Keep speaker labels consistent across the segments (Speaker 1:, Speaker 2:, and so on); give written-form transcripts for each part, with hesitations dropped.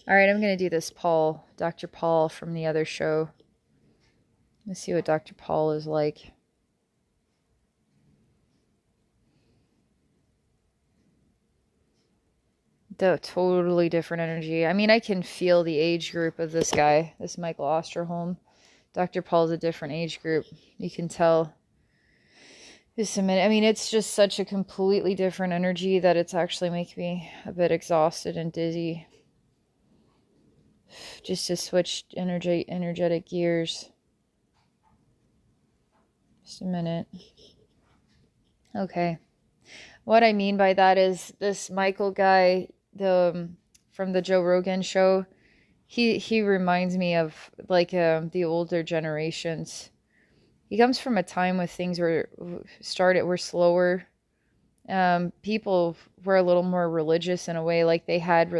Speaker 1: All right, I'm going to do this Dr. Paul from the other show. Let's see what Dr. Paul is like. The totally different energy. I mean, I can feel the age group of this guy, this Michael Osterholm. Dr. Paul's a different age group. You can tell. Just a minute. I mean, it's just such a completely different energy that it's actually making me a bit exhausted and dizzy. Just to switch energetic gears. Just a minute. Okay. What I mean by that is this Michael guy, from the Joe Rogan show, he reminds me of like the older generations. He comes from a time when things were slower. People were a little more religious in a way, like they had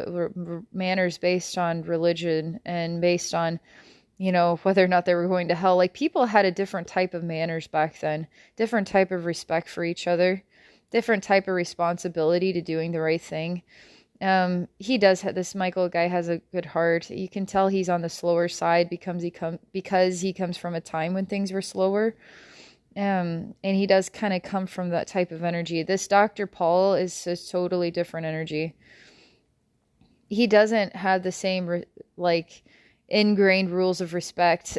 Speaker 1: manners based on religion and based on, whether or not they were going to hell. Like people had a different type of manners back then, different type of respect for each other, different type of responsibility to doing the right thing. He does have, this Michael guy has a good heart. You can tell he's on the slower side because he comes from a time when things were slower. And he does kind of come from that type of energy. This Dr. Paul is a totally different energy. He doesn't have the same like ingrained rules of respect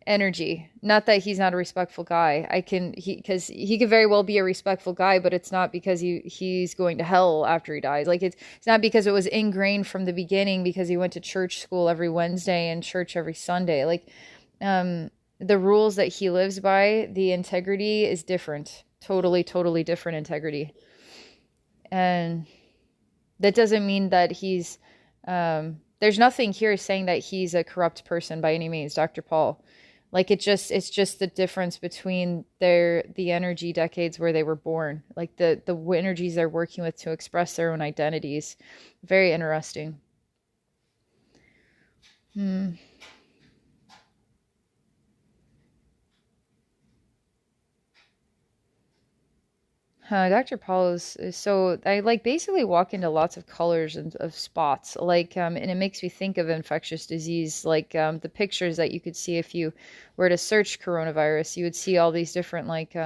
Speaker 1: energy. Not that he's not a respectful guy. Because he could very well be a respectful guy, but it's not because he's going to hell after he dies. Like it's not because it was ingrained from the beginning because he went to church school every Wednesday and church every Sunday. Like the rules that he lives by, the integrity is different. Totally, totally different integrity. And that doesn't mean that he's there's nothing here saying that he's a corrupt person by any means, Dr. Paul. Like it's just the difference between the energy decades where they were born, like the energies they're working with to express their own identities. Very interesting. Dr. Paul is so I like basically walk into lots of colors and of spots like and it makes me think of infectious disease, like the pictures that you could see if you were to search coronavirus. You would see all these different like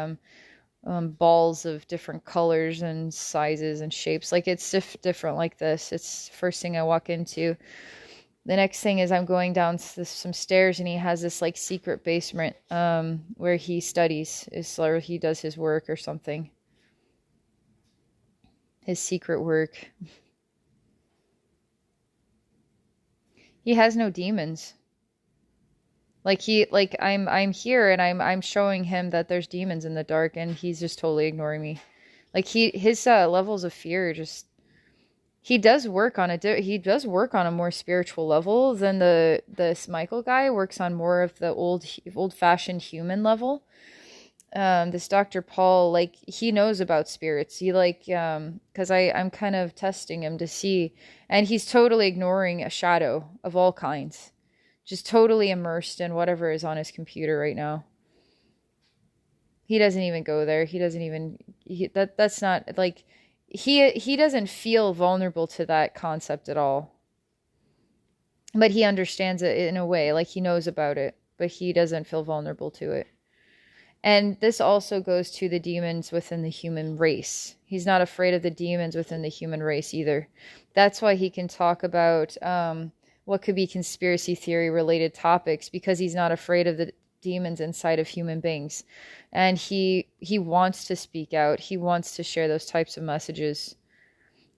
Speaker 1: balls of different colors and sizes and shapes. Like it's different like this. It's the first thing I walk into. The next thing is I'm going down some stairs and he has this like secret basement where he studies, or he does his work or something. His secret work. He has no demons. I'm here and I'm showing him that there's demons in the dark and he's just totally ignoring me. Like his levels of fear just he does work on a more spiritual level than this Michael guy works on more of the old fashioned human level. This Dr. Paul, like he knows about spirits. He like because I'm kind of testing him to see, and he's totally ignoring a shadow of all kinds, just totally immersed in whatever is on his computer right now. He doesn't even go there. He doesn't even that's not like he doesn't feel vulnerable to that concept at all. But he understands it in a way, like he knows about it, but he doesn't feel vulnerable to it. And this also goes to the demons within the human race. He's not afraid of the demons within the human race either. That's why he can talk about what could be conspiracy theory related topics, because he's not afraid of the demons inside of human beings. And he wants to speak out. He wants to share those types of messages.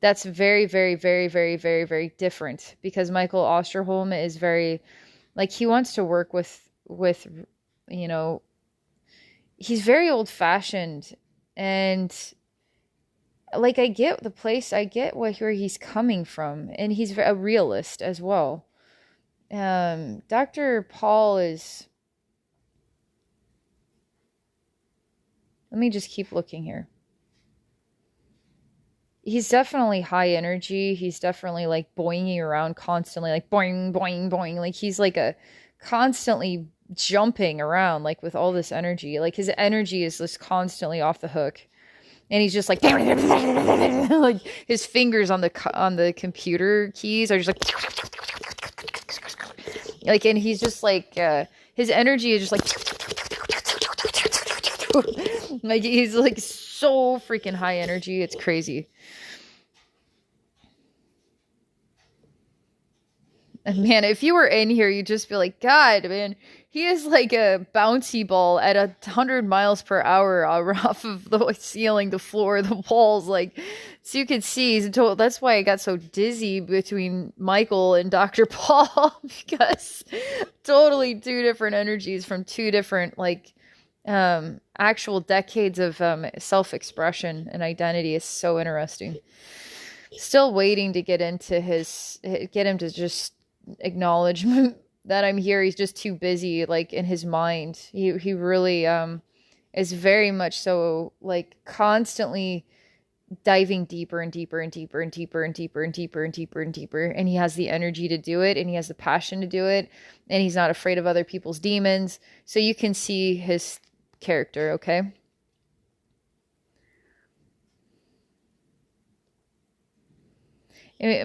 Speaker 1: That's very, very, very, very, very, very different, because Michael Osterholm is very, like, he wants to work with he's very old fashioned, and like I get where he's coming from, and he's a realist as well. Dr. Paul is, let me just keep looking here. He's definitely high energy. He's definitely like boinging around constantly, like boing, boing, boing. Like he's like a constantly jumping around, like with all this energy. Like his energy is just constantly off the hook. and he's just like like his fingers on the computer keys are just like, and he's just like his energy is just like he's like so freaking high energy. It's crazy. And man, if you were in here, you'd just be like, God, man, he is like a bouncy ball at 100 miles per hour off of the ceiling, the floor, the walls. Like, so you could see, that's why I got so dizzy between Michael and Dr. Paul, because totally two different energies from two different, like, actual decades of self-expression and identity. Is so interesting. Still waiting to get him to just acknowledgement that I'm here. He's just too busy, like, in his mind. He really is very much so, like, constantly diving deeper and deeper and deeper and deeper and deeper and deeper and deeper and deeper, and he has the energy to do it, and he has the passion to do it, and he's not afraid of other people's demons. So you can see his character, okay?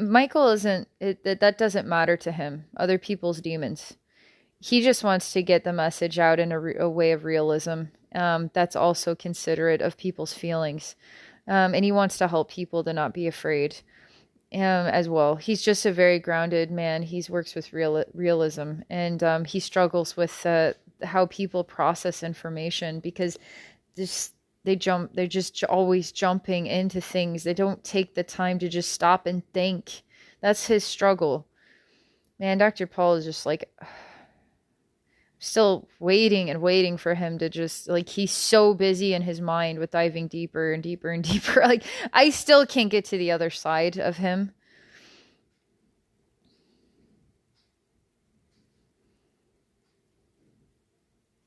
Speaker 1: Michael isn't, that doesn't matter to him, other people's demons. He just wants to get the message out in a way of realism, that's also considerate of people's feelings. And he wants to help people to not be afraid as well. He's just a very grounded man. He works with realism, and he struggles with how people process information, because they're just always jumping into things. They don't take the time to just stop and think. That's his struggle. Man, Dr. Paul is just like, still waiting and waiting for him to just, like, he's so busy in his mind with diving deeper and deeper and deeper. Like, I still can't get to the other side of him.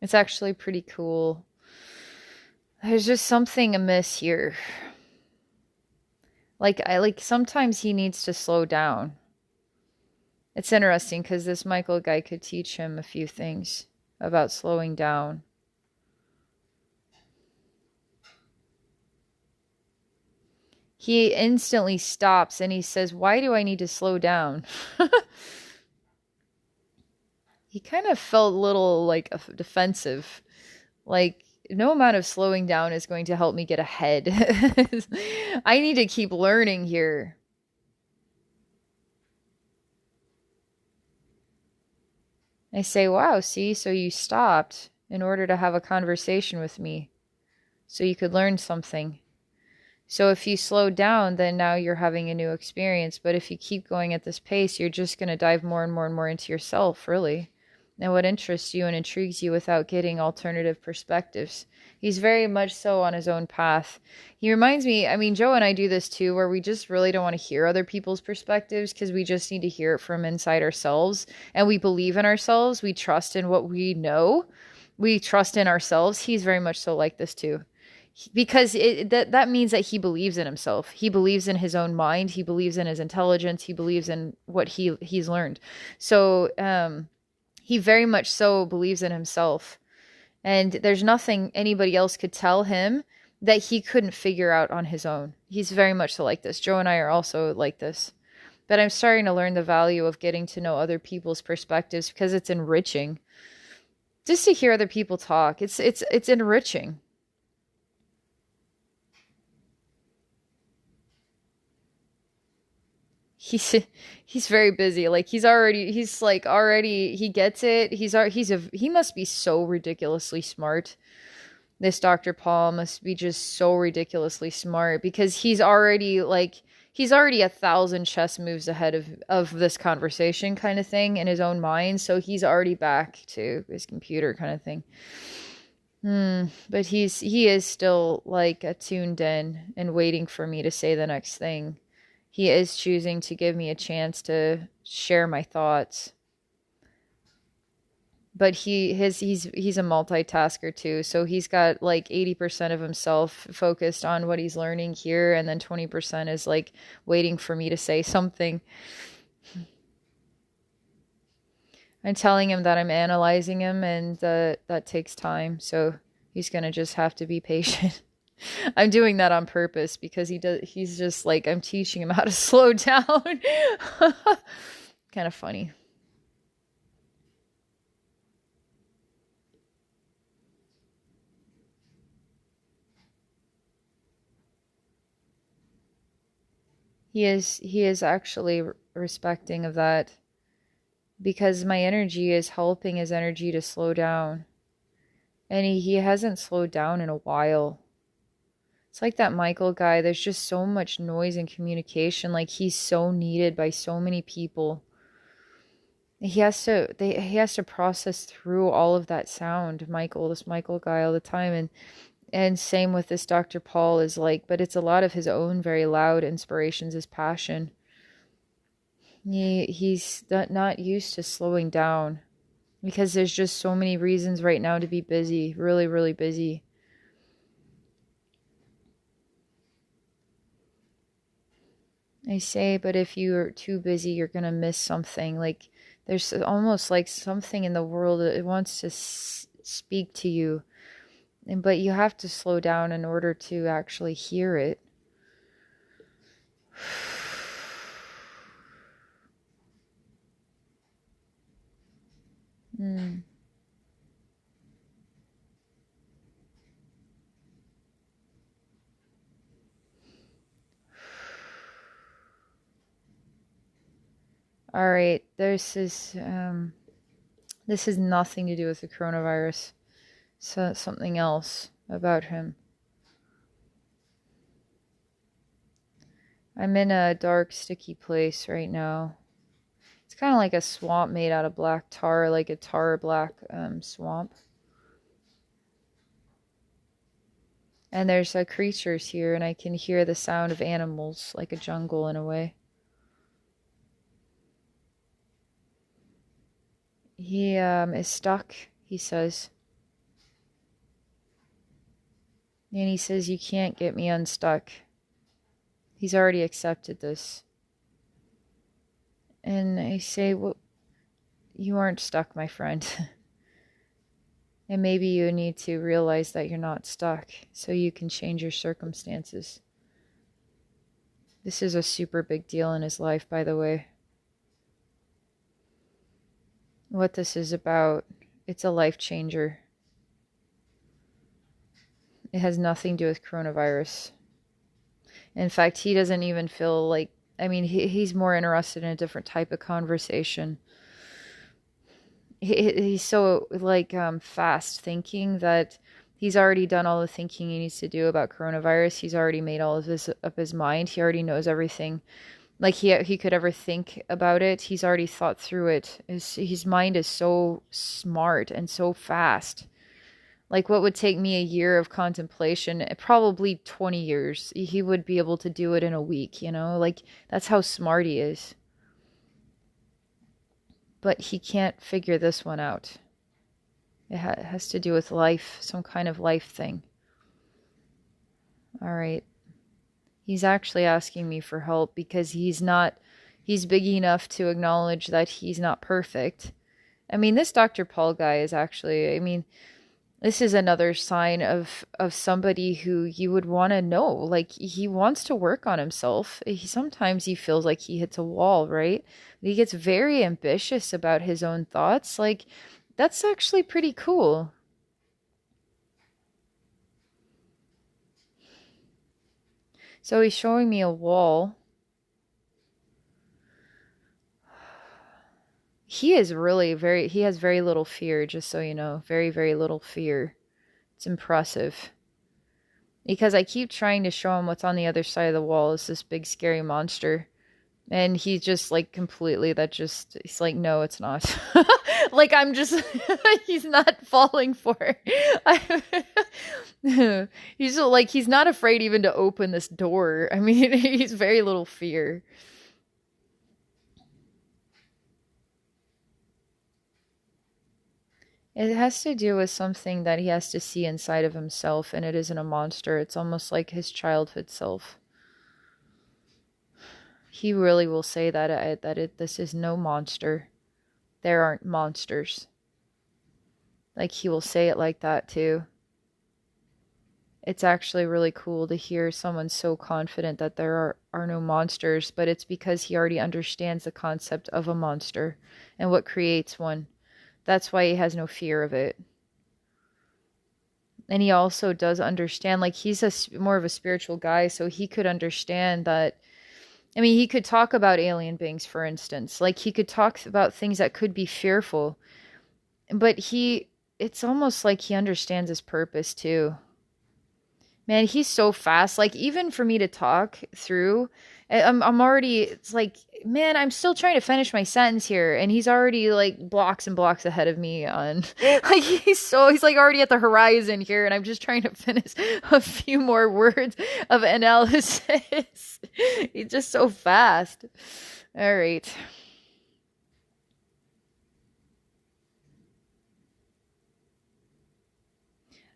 Speaker 1: It's actually pretty cool. There's just something amiss here. Like, sometimes he needs to slow down. It's interesting because this Michael guy could teach him a few things about slowing down. He instantly stops and he says, "Why do I need to slow down?" He kind of felt a little, like, defensive. Like, no amount of slowing down is going to help me get ahead. I need to keep learning here. I say, wow, see, so you stopped in order to have a conversation with me, so you could learn something. So if you slow down, then now you're having a new experience. But if you keep going at this pace, you're just going to dive more and more and more into yourself, really, and what interests you and intrigues you, without getting alternative perspectives. He's very much so on his own path. He reminds me, I mean, Joe and I do this too, where we just really don't want to hear other people's perspectives, because we just need to hear it from inside ourselves. And we believe in ourselves. We trust in what we know. We trust in ourselves. He's very much so like this too. Because that means that he believes in himself. He believes in his own mind. He believes in his intelligence. He believes in what he's learned. So he very much so believes in himself. And there's nothing anybody else could tell him that he couldn't figure out on his own. He's very much so like this. Joe and I are also like this. But I'm starting to learn the value of getting to know other people's perspectives, because it's enriching. Just to hear other people talk, it's enriching. He's very busy. Like, he gets it. He must be so ridiculously smart. This Dr. Paul must be just so ridiculously smart, because he's already 1,000 chess moves ahead of this conversation kind of thing in his own mind. So he's already back to his computer kind of thing. But he is still, like, attuned in and waiting for me to say the next thing. He is choosing to give me a chance to share my thoughts. But he's a multitasker too. So he's got like 80% of himself focused on what he's learning here, and then 20% is like waiting for me to say something. I'm telling him that I'm analyzing him, and that takes time. So he's going to just have to be patient. I'm doing that on purpose because he's just like, I'm teaching him how to slow down. Kind of funny. He is actually respecting of that because my energy is helping his energy to slow down. And he hasn't slowed down in a while. It's like that Michael guy. There's just so much noise and communication. Like he's so needed by so many people. He has to process through all of that sound, this Michael guy all the time. And same with this Dr. Paul is like, but it's a lot of his own very loud inspirations, his passion. He's not used to slowing down because there's just so many reasons right now to be busy, really, really busy. I say, but if you're too busy, you're going to miss something. Like there's almost like something in the world that it wants to speak to you. But you have to slow down in order to actually hear it. Mm. All right, this has nothing to do with the coronavirus. So something else about him. I'm in a dark, sticky place right now. It's kind of like a swamp made out of black tar, like a tar black swamp. And there's creatures here, and I can hear the sound of animals, like a jungle in a way. He is stuck, he says. And he says, you can't get me unstuck. He's already accepted this. And I say, well, you aren't stuck, my friend. And maybe you need to realize that you're not stuck so you can change your circumstances. This is a super big deal in his life, by the way. What this is about, it's a life changer. It has nothing to do with coronavirus. In fact, he doesn't even feel like, I mean, he's more interested in a different type of conversation. He's so like fast thinking that he's already done all the thinking he needs to do about coronavirus. He's already made all of this up his mind. He already knows everything. Like he could ever think about it. He's already thought through it. His mind is so smart and so fast. Like what would take me a year of contemplation, probably 20 years, he would be able to do it in a week, you know? Like that's how smart he is. But he can't figure this one out. It has to do with life, some kind of life thing. All right. He's actually asking me for help because he's big enough to acknowledge that he's not perfect. I mean, this Dr. Paul guy is actually, I mean, this is another sign of somebody who you would want to know. Like he wants to work on himself. Sometimes he feels like he hits a wall, right? He gets very ambitious about his own thoughts. Like that's actually pretty cool. So he's showing me a wall. He has very little fear, just so you know. Very, very little fear. It's impressive. Because I keep trying to show him what's on the other side of the wall is this big scary monster. And he's just like completely, he's like, no, it's not. Like I'm just, he's not falling for it. He's like, he's not afraid even to open this door. I mean, he's very little fear. It has to do with something that he has to see inside of himself, and it isn't a monster. It's almost like his childhood self. He really will say that this is no monster. There aren't monsters. Like he will say it like that too. It's actually really cool to hear someone so confident that there are no monsters, but it's because he already understands the concept of a monster and what creates one. That's why he has no fear of it. And he also does understand, like, he's more of a spiritual guy, so he could understand that. I mean, he could talk about alien beings, for instance. Like, he could talk about things that could be fearful, but it's almost like he understands his purpose too. Man, he's so fast. Like, even for me to talk through, I'm already, it's like, man, I'm still trying to finish my sentence here. And he's already like blocks and blocks ahead of me on, like, he's like already at the horizon here. And I'm just trying to finish a few more words of analysis. He's just so fast. All right.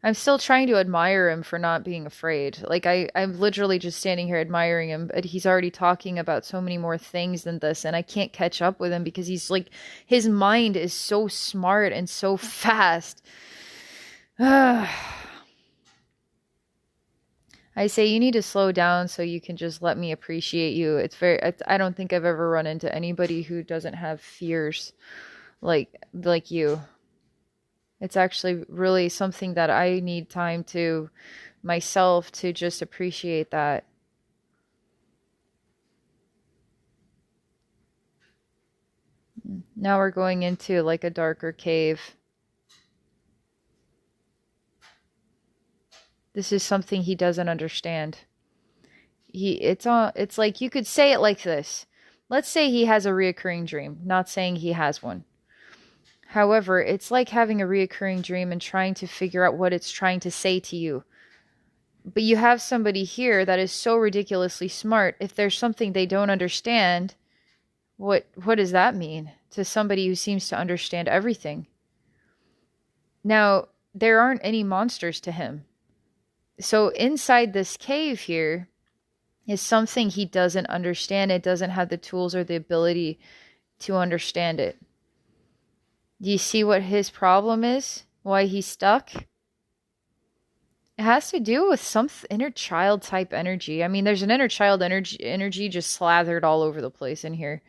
Speaker 1: I'm still trying to admire him for not being afraid. Like I'm literally just standing here admiring him, but he's already talking about so many more things than this, and I can't catch up with him because he's like his mind is so smart and so fast. I say you need to slow down so you can just let me appreciate you. I don't think I've ever run into anybody who doesn't have fears like you. It's actually really something that I need time to myself to just appreciate that. Now we're going into like a darker cave. This is something he doesn't understand. It's like you could say it like this. Let's say he has a reoccurring dream, not saying he has one. However, it's like having a reoccurring dream and trying to figure out what it's trying to say to you. But you have somebody here that is so ridiculously smart. If there's something they don't understand, what does that mean to somebody who seems to understand everything? Now, there aren't any monsters to him. So inside this cave here is something he doesn't understand. It doesn't have the tools or the ability to understand it. Do you see what his problem is? Why he's stuck? It has to do with some inner child type energy. I mean, there's an inner child energy just slathered all over the place in here.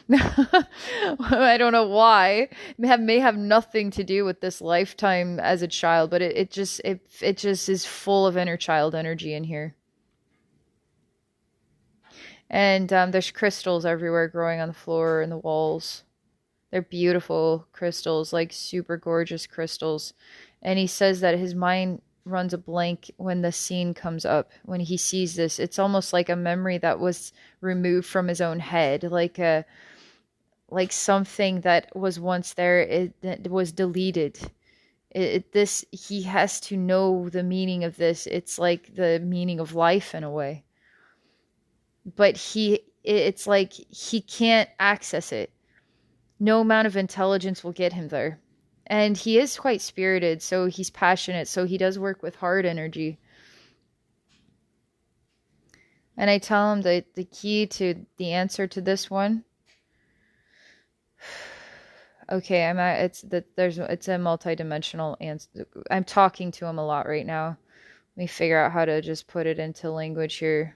Speaker 1: I don't know why. May have nothing to do with this lifetime as a child, but it just is full of inner child energy in here. And there's crystals everywhere growing on the floor and the walls. They're beautiful crystals, like super gorgeous crystals. And he says that his mind runs a blank when the scene comes up. When he sees this, it's almost like a memory that was removed from his own head, like something that was once there, it was deleted. This he has to know the meaning of this. It's like the meaning of life in a way. But it's like he can't access it. No amount of intelligence will get him there. And he is quite spirited, so he's passionate, so he does work with heart energy. And I tell him that the key to the answer to this one. Okay, it's a multidimensional answer. I'm talking to him a lot right now. Let me figure out how to just put it into language here.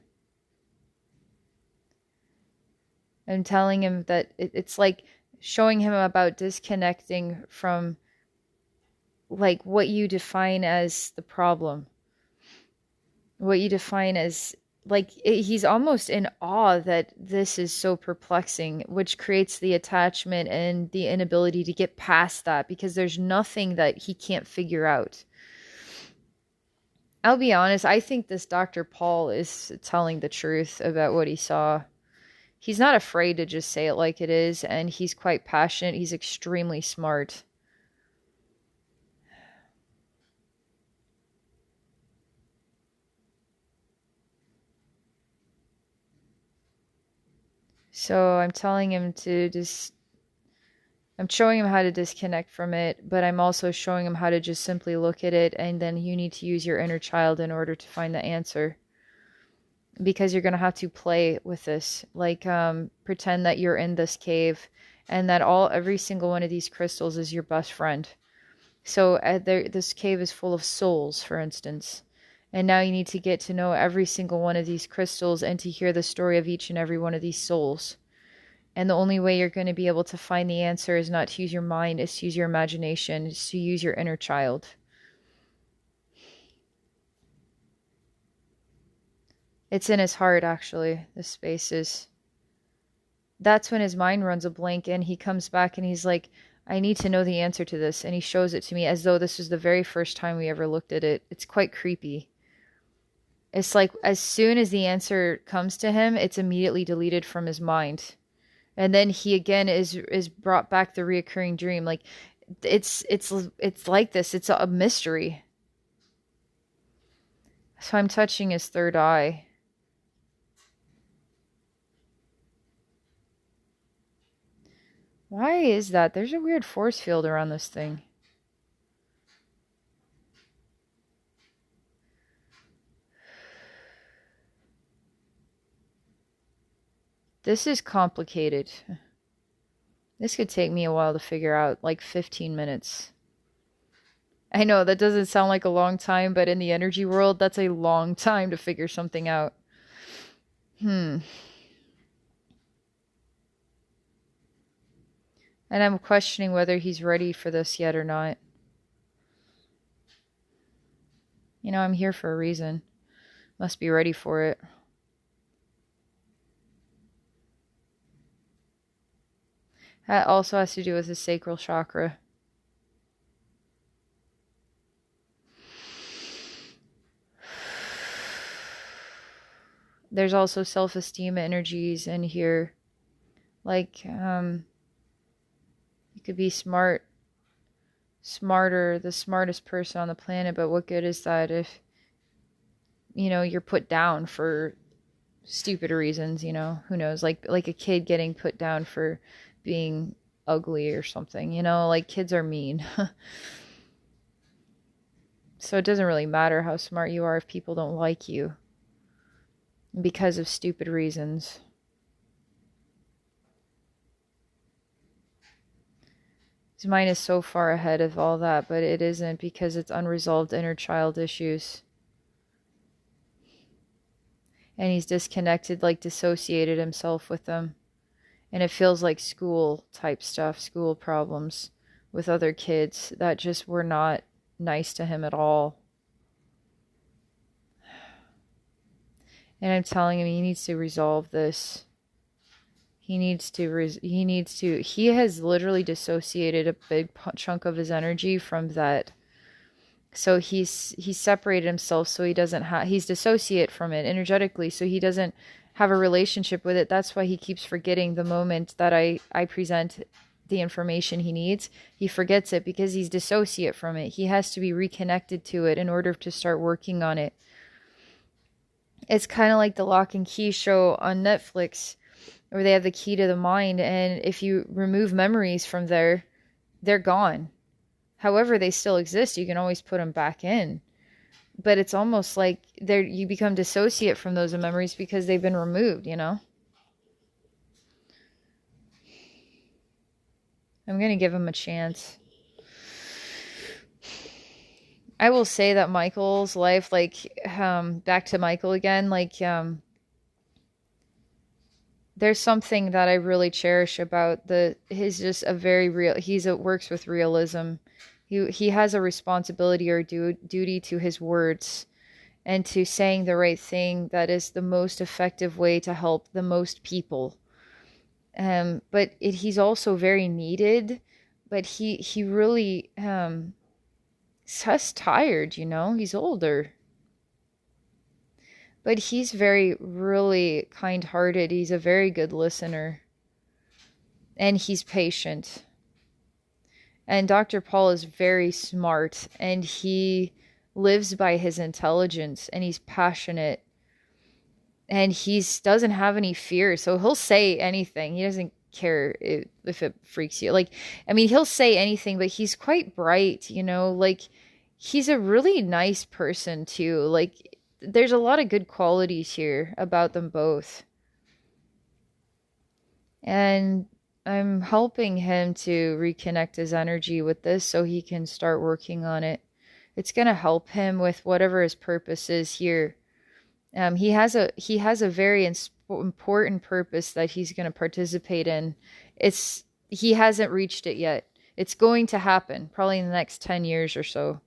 Speaker 1: I'm telling him that it's like showing him about disconnecting from like what you define as the problem. What you define as like he's almost in awe that this is so perplexing, which creates the attachment and the inability to get past that because there's nothing that he can't figure out. I'll be honest, I think this Dr. Paul is telling the truth about what he saw. He's not afraid to just say it like it is, and he's quite passionate. He's extremely smart. So I'm telling him to just, I'm showing him how to disconnect from it, but I'm also showing him how to just simply look at it, and then you need to use your inner child in order to find the answer. Because you're going to have to play with this, like pretend that you're in this cave and that every single one of these crystals is your best friend. So this cave is full of souls, for instance, And now you need to get to know every single one of these crystals and to hear the story of each and every one of these souls. And the only way you're going to be able to find the answer is not to use your mind, it's to use your imagination, it's to use your inner child. It's in his heart, actually. The space is. That's when his mind runs a blank and he comes back and he's like, I need to know the answer to this. And he shows it to me as though this was the very first time we ever looked at it. It's quite creepy. It's like as soon as the answer comes to him, it's immediately deleted from his mind. And then he again is brought back the reoccurring dream. Like it's like this. It's a mystery. So I'm touching his third eye. Why is that? There's a weird force field around this thing. This is complicated. This could take me a while to figure out, like 15 minutes. I know that doesn't sound like a long time, but in the energy world, that's a long time to figure something out. And I'm questioning whether he's ready for this yet or not. You know, I'm here for a reason. Must be ready for it. That also has to do with the sacral chakra. There's also self-esteem energies in here. Like, you could be smarter, the smartest person on the planet, but what good is that if, you know, you're put down for stupid reasons, you know? Who knows? Like a kid getting put down for being ugly or something, you know? Like, kids are mean. So it doesn't really matter how smart you are if people don't like you because of stupid reasons. His mind is so far ahead of all that, but it isn't because it's unresolved inner child issues. And he's disconnected, like dissociated himself with them. And it feels like school type stuff, school problems with other kids that just were not nice to him at all. And I'm telling him he needs to resolve this. He has literally dissociated a big chunk of his energy from that. So he's separated himself so he doesn't he's dissociate from it energetically so he doesn't have a relationship with it. That's why he keeps forgetting the moment that I present the information he needs. He forgets it because he's dissociate from it. He has to be reconnected to it in order to start working on it. It's kind of like the Lock and Key show on Netflix where they have the key to the mind, and if you remove memories from there, they're gone. However, they still exist. You can always put them back in. But it's almost like you become dissociate from those memories because they've been removed, you know? I'm going to give him a chance. I will say that Michael's life, like, back to Michael again, like, there's something that I really cherish about he's just a very real, works with realism. He has a responsibility or duty to his words and to saying the right thing that is the most effective way to help the most people. But he's also very needed, but he really just tired, you know? He's older. But he's really kind-hearted. He's a very good listener. And he's patient. And Dr. Paul is very smart. And he lives by his intelligence. And he's passionate. And he doesn't have any fear. So he'll say anything. He doesn't care if it freaks you. Like, I mean, he'll say anything. But he's quite bright, you know? Like, he's a really nice person, too. Like, there's a lot of good qualities here about them both. And I'm helping him to reconnect his energy with this so he can start working on it. It's going to help him with whatever his purpose is here. He has a very important purpose that he's going to participate in. He hasn't reached it yet. It's going to happen probably in the next 10 years or so.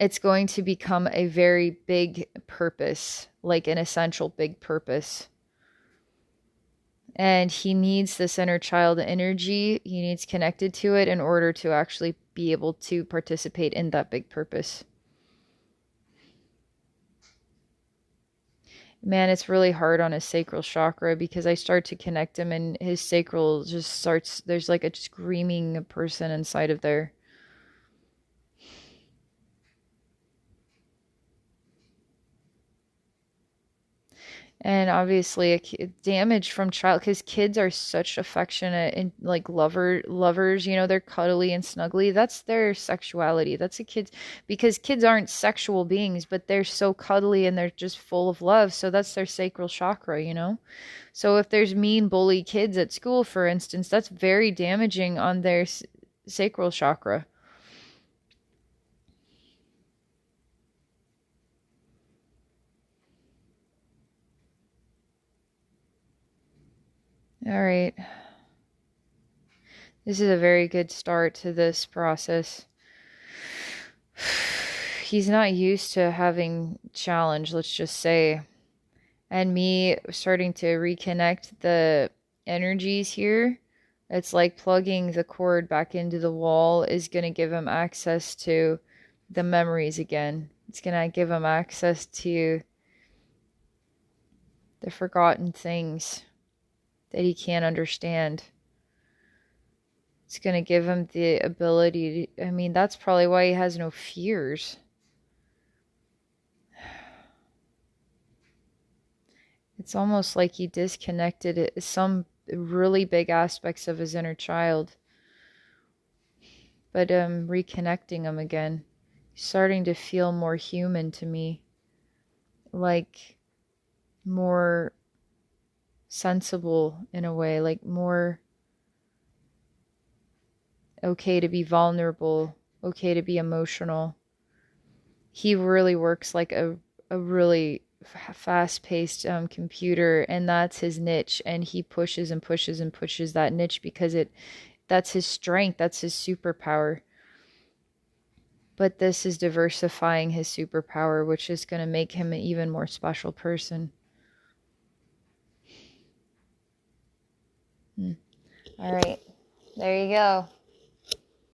Speaker 1: It's going to become a very big purpose, like an essential big purpose. And he needs this inner child energy. He needs connected to it in order to actually be able to participate in that big purpose. Man, it's really hard on his sacral chakra because I start to connect him and his sacral just starts, there's like a screaming person inside of there. And obviously, damage from child, because kids are such affectionate and like lovers. You know, they're cuddly and snuggly. That's their sexuality. That's a kid, because kids aren't sexual beings, but they're so cuddly and they're just full of love. So that's their sacral chakra. You know, so if there's mean bully kids at school, for instance, that's very damaging on their sacral chakra. All right. This is a very good start to this process. He's not used to having challenge, let's just say. And me starting to reconnect the energies here, it's like plugging the cord back into the wall is going to give him access to the memories again. It's going to give him access to the forgotten things that he can't understand. It's going to give him the ability to, I mean, that's probably why he has no fears. It's almost like he disconnected some really big aspects of his inner child. But reconnecting him again. He's starting to feel more human to me. Like more sensible in a way. Like more okay to be vulnerable. Okay to be emotional. He really works like a really fast-paced computer, and that's his niche, and he pushes and pushes and pushes that niche because that's his strength, that's his superpower. But this is diversifying his superpower, which is going to make him an even more special person. All right, there you go.